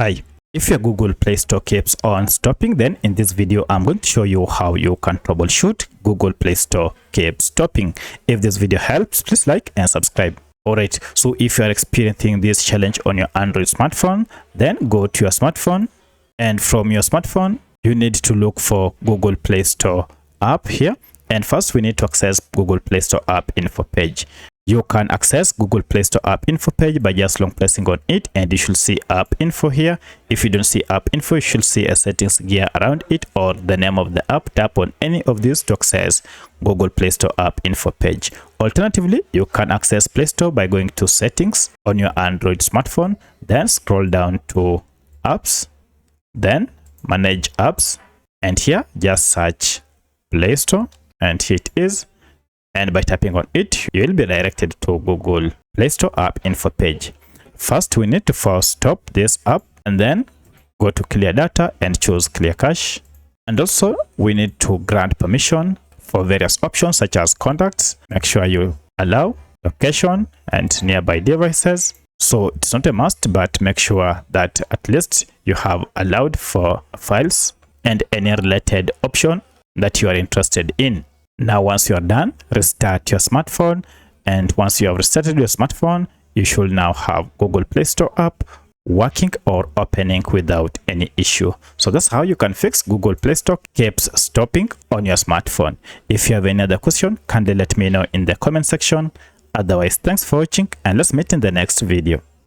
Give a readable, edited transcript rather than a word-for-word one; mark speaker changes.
Speaker 1: Hi. If your Google Play Store keeps on stopping, then in this video I'm going to show you how you can troubleshoot Google Play Store keeps stopping. If this video helps, please like and subscribe. Alright, so if you are experiencing this challenge on your Android smartphone, then go to your smartphone, and from your smartphone you need to look for Google Play Store app here. And first we need to access Google Play Store app info page. You can access Google Play Store app info page by just long pressing on it, and you should see app info here. If you don't see app info, you should see a settings gear around it or the name of the app. Tap on any of these to access Google Play Store app info page. Alternatively, you can access Play Store by going to settings on your Android smartphone, then scroll down to apps, then manage apps, and here just search Play Store, and here it is. And by tapping on it, you will be directed to Google Play Store app info page. First, we need to force stop this app and then go to clear data and choose clear cache. And also, we need to grant permission for various options such as contacts. Make sure you allow location and nearby devices. So it's not a must, but make sure that at least you have allowed for files and any related option that you are interested in. Now, once you are done, restart your smartphone, and once you have restarted your smartphone, you should now have Google Play Store app working or opening without any issue. So that's how you can fix Google Play Store keeps stopping on your smartphone. If you have any other question, kindly let me know in the comment section. Otherwise, thanks for watching, and let's meet in the next video.